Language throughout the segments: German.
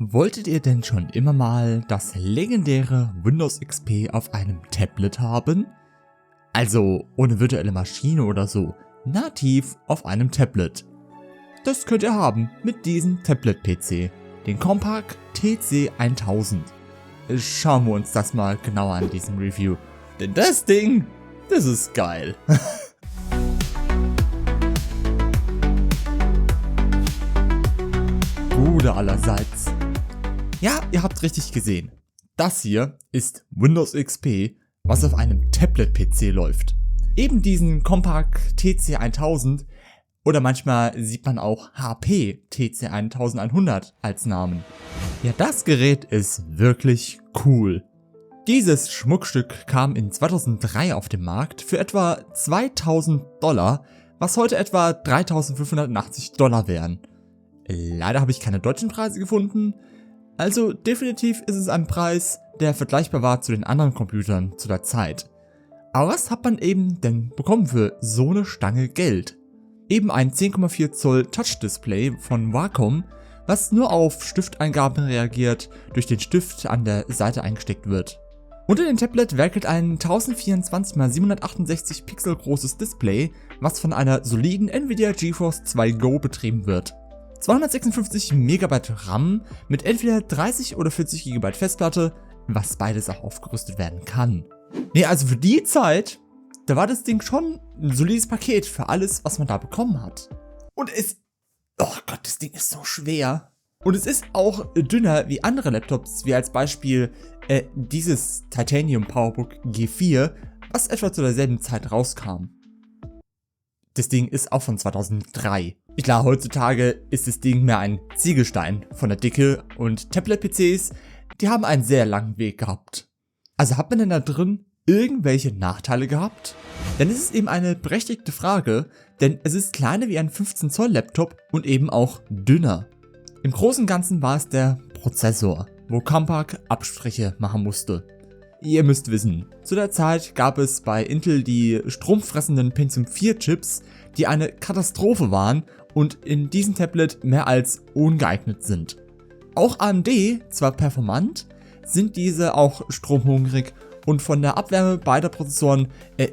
Wolltet ihr denn schon immer mal das legendäre Windows XP auf einem Tablet haben? Also ohne virtuelle Maschine oder so, nativ auf einem Tablet. Das könnt ihr haben mit diesem Tablet-PC, den Compaq TC1000. Schauen wir uns das mal genauer an in diesem Review, denn das Ding, das ist geil. Gute allerseits. Ja, ihr habt richtig gesehen. Das hier ist Windows XP, was auf einem Tablet-PC läuft. Eben diesen Compaq TC1000 oder manchmal sieht man auch HP TC1100 als Namen. Ja, das Gerät ist wirklich cool. Dieses Schmuckstück kam in 2003 auf den Markt für etwa $2000, was heute etwa $3580 wären. Leider habe ich keine deutschen Preise gefunden, also definitiv ist es ein Preis, der vergleichbar war zu den anderen Computern zu der Zeit. Aber was hat man eben denn bekommen für so eine Stange Geld? Eben ein 10,4 Zoll Touch-Display von Wacom, was nur auf Stifteingaben reagiert, durch den Stift an der Seite eingesteckt wird. Unter dem Tablet werkelt ein 1024x768 Pixel großes Display, was von einer soliden Nvidia GeForce 2 Go betrieben wird. 256 MB RAM mit entweder 30 oder 40 GB Festplatte, was beides auch aufgerüstet werden kann. Nee, also für die Zeit, da war das Ding schon ein solides Paket für alles, was man da bekommen hat. Und oh Gott, das Ding ist so schwer. Und es ist auch dünner wie andere Laptops, wie als Beispiel dieses Titanium PowerBook G4, was etwa zu derselben Zeit rauskam. Das Ding ist auch von 2003. Klar, heutzutage ist das Ding mehr ein Ziegelstein von der Dicke und Tablet-PCs, die haben einen sehr langen Weg gehabt. Also hat man denn da drin irgendwelche Nachteile gehabt? Denn es ist eben eine berechtigte Frage, denn es ist kleiner wie ein 15 Zoll Laptop und eben auch dünner. Im Großen und Ganzen war es der Prozessor, wo Compaq Abstriche machen musste. Ihr müsst wissen, zu der Zeit gab es bei Intel die stromfressenden Pentium 4 Chips, die eine Katastrophe waren und in diesem Tablet mehr als ungeeignet sind. Auch AMD, zwar performant, sind diese auch stromhungrig und von der Abwärme beider Prozessoren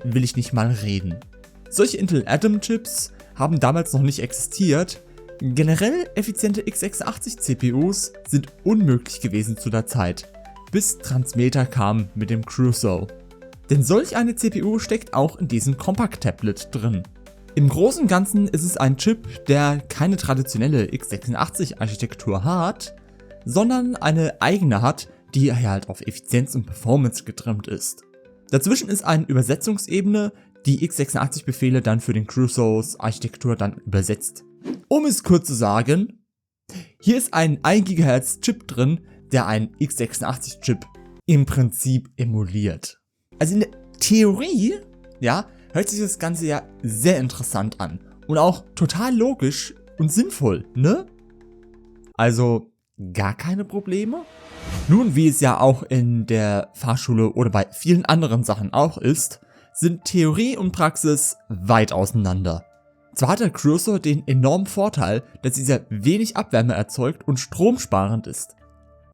will ich nicht mal reden. Solche Intel Atom Chips haben damals noch nicht existiert. Generell effiziente x86 CPUs sind unmöglich gewesen zu der Zeit, bis Transmeta kam mit dem Crusoe. Denn solch eine CPU steckt auch in diesem Compaq-Tablet drin. Im Großen und Ganzen ist es ein Chip, der keine traditionelle x86-Architektur hat, sondern eine eigene hat, die halt auf Effizienz und Performance getrimmt ist. Dazwischen ist eine Übersetzungsebene, die x86-Befehle dann für den Crusoes Architektur dann übersetzt. Um es kurz zu sagen, hier ist ein 1 GHz Chip drin, der einen x86-Chip im Prinzip emuliert. Also in der Theorie, ja, hört sich das Ganze ja sehr interessant an und auch total logisch und sinnvoll, ne? Also gar keine Probleme? Nun, wie es ja auch in der Fahrschule oder bei vielen anderen Sachen auch ist, sind Theorie und Praxis weit auseinander. Zwar hat der Crusoe den enormen Vorteil, dass dieser wenig Abwärme erzeugt und stromsparend ist.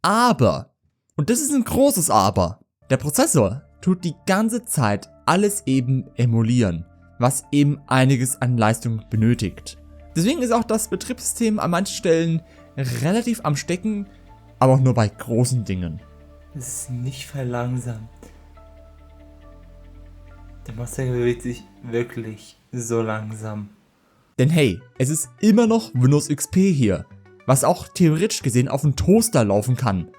Aber, und das ist ein großes Aber, der Prozessor tut die ganze Zeit alles eben emulieren, was eben einiges an Leistung benötigt. Deswegen ist auch das Betriebssystem an manchen Stellen relativ am Stecken, aber auch nur bei großen Dingen. Es ist nicht verlangsamt. Der Mustang bewegt sich wirklich so langsam. Denn hey, es ist immer noch Windows XP hier, was auch theoretisch gesehen auf dem Toaster laufen kann.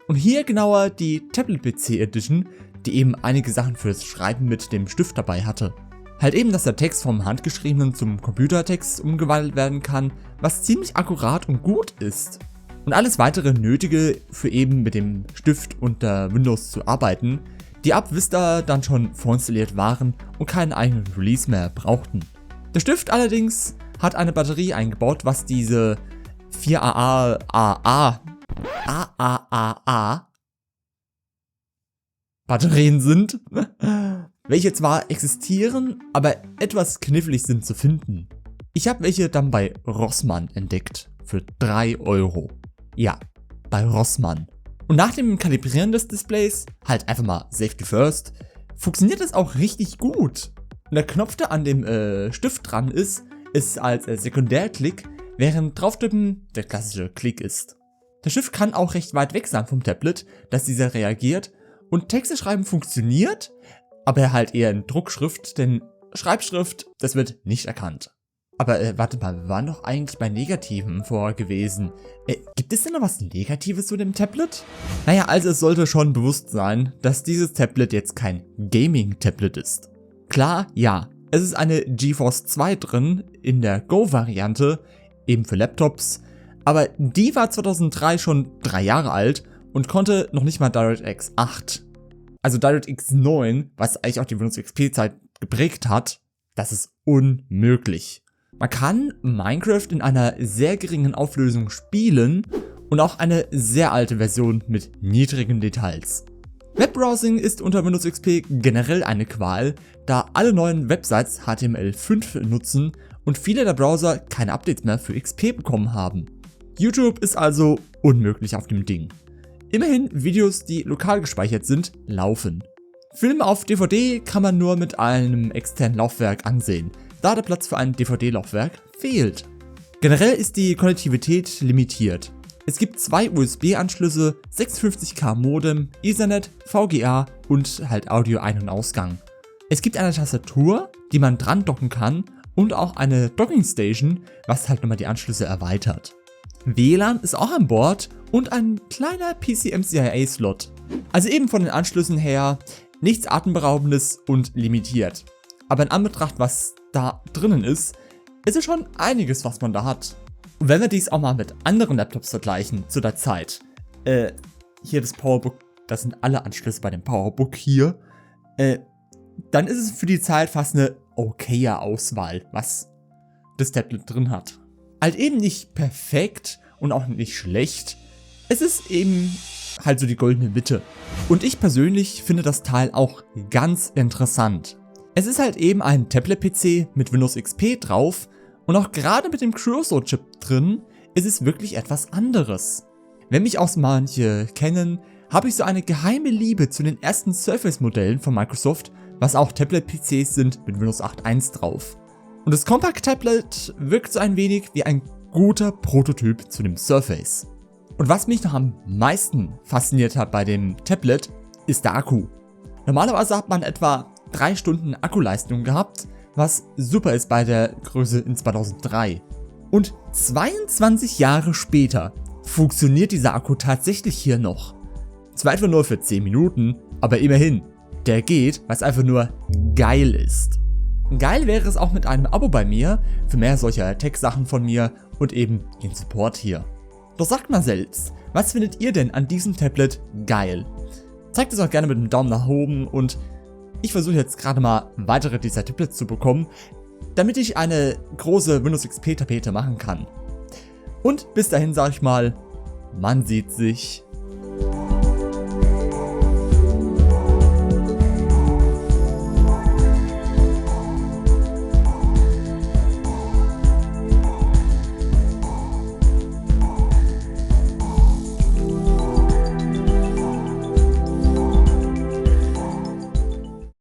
Und hier genauer die Tablet-PC Edition, die eben einige Sachen fürs Schreiben mit dem Stift dabei hatte. Halt eben, dass der Text vom handgeschriebenen zum Computertext umgewandelt werden kann, was ziemlich akkurat und gut ist. Und alles weitere Nötige für eben mit dem Stift unter Windows zu arbeiten, die ab Vista dann schon vorinstalliert waren und keinen eigenen Release mehr brauchten. Der Stift allerdings hat eine Batterie eingebaut, was diese 4AA Batterien sind, welche zwar existieren, aber etwas knifflig sind zu finden. Ich habe welche dann bei Rossmann entdeckt für 3 Euro. Ja, bei Rossmann. Und nach dem Kalibrieren des Displays, halt einfach mal Safety First, funktioniert es auch richtig gut. Und der Knopf, der an dem Stift dran ist als Sekundärklick, während drauftippen der klassische Klick ist. Der Stift kann auch recht weit weg sein vom Tablet, dass dieser reagiert, und Texte schreiben funktioniert, aber halt eher in Druckschrift, denn Schreibschrift, das wird nicht erkannt. Aber warte mal, wir waren doch eigentlich bei Negativen vorher gewesen. Gibt es denn noch was Negatives zu dem Tablet? Naja, also es sollte schon bewusst sein, dass dieses Tablet jetzt kein Gaming-Tablet ist. Klar, ja, es ist eine GeForce 2 drin, in der Go-Variante, eben für Laptops, aber die war 2003 schon 3 Jahre alt und konnte noch nicht mal DirectX 8. Also DirectX 9, was eigentlich auch die Windows XP-Zeit geprägt hat, das ist unmöglich. Man kann Minecraft in einer sehr geringen Auflösung spielen und auch eine sehr alte Version mit niedrigen Details. Webbrowsing ist unter Windows XP generell eine Qual, da alle neuen Websites HTML5 nutzen und viele der Browser keine Updates mehr für XP bekommen haben. YouTube ist also unmöglich auf dem Ding. Immerhin, Videos, die lokal gespeichert sind, laufen. Filme auf DVD kann man nur mit einem externen Laufwerk ansehen, da der Platz für ein DVD-Laufwerk fehlt. Generell ist die Konnektivität limitiert. Es gibt 2 USB-Anschlüsse, 56K Modem, Ethernet, VGA und halt Audio Ein- und Ausgang. Es gibt eine Tastatur, die man dran docken kann, und auch eine Docking Station, was halt nochmal die Anschlüsse erweitert. WLAN ist auch an Bord und ein kleiner PCMCIA-Slot. Also eben von den Anschlüssen her nichts atemberaubendes und limitiert. Aber in Anbetracht, was da drinnen ist es schon einiges, was man da hat. Und wenn wir dies auch mal mit anderen Laptops vergleichen zu der Zeit, hier das Powerbook, das sind alle Anschlüsse bei dem Powerbook hier, dann ist es für die Zeit fast eine okaye Auswahl, was das Tablet drin hat. Halt eben nicht perfekt und auch nicht schlecht, es ist eben halt so die goldene Mitte. Und ich persönlich finde das Teil auch ganz interessant. Es ist halt eben ein Tablet-PC mit Windows XP drauf und auch gerade mit dem Creosote-Chip drin ist es wirklich etwas anderes. Wenn mich auch manche kennen, habe ich so eine geheime Liebe zu den ersten Surface-Modellen von Microsoft, was auch Tablet-PCs sind mit Windows 8.1 drauf. Und das Compact Tablet wirkt so ein wenig wie ein guter Prototyp zu dem Surface. Und was mich noch am meisten fasziniert hat bei dem Tablet, ist der Akku. Normalerweise hat man etwa 3 Stunden Akkuleistung gehabt, was super ist bei der Größe in 2003. Und 22 Jahre später funktioniert dieser Akku tatsächlich hier noch. Zwar etwa nur für 10 Minuten, aber immerhin, der geht, was einfach nur geil ist. Geil wäre es auch mit einem Abo bei mir, für mehr solcher Tech-Sachen von mir und eben den Support hier. Doch sagt mal selbst, was findet ihr denn an diesem Tablet geil? Zeigt es auch gerne mit einem Daumen nach oben und ich versuche jetzt gerade mal weitere dieser Tablets zu bekommen, damit ich eine große Windows XP Tapete machen kann. Und bis dahin sage ich mal, man sieht sich.